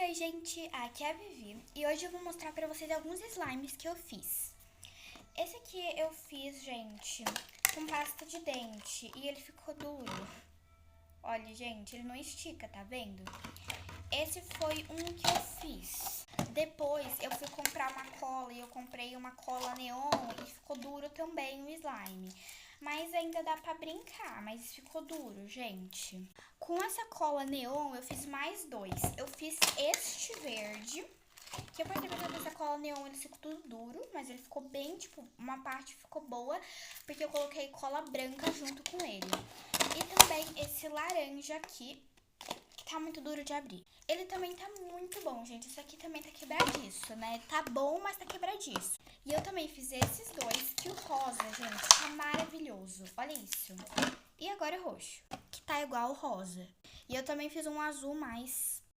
Oi, gente, aqui é a Vivi e hoje eu vou mostrar pra vocês alguns slimes que eu fiz. Esse aqui eu fiz, gente, com pasta de dente e ele ficou duro. Olha, gente, ele não estica, tá vendo? Esse foi um que eu fiz. Depois eu fui comprar uma cola e eu comprei uma cola neon e ficou duro também o slime. Mas ainda dá pra brincar, mas ficou duro, gente. Com essa cola neon eu fiz mais dois. Eu fiz este verde, que eu percebi que essa cola neon ele ficou tudo duro, mas ele ficou bem, tipo, uma parte ficou boa, porque eu coloquei cola branca junto com ele. E também esse laranja aqui, que tá muito duro de abrir. Ele também tá muito bom, gente. Isso aqui também tá quebradiço, né? Tá bom, mas tá quebradiço. E eu também fiz esses dois, que o rosa, gente, tá maravilhoso. Olha isso. E agora o roxo, que tá igual o rosa. E eu também fiz um azul mais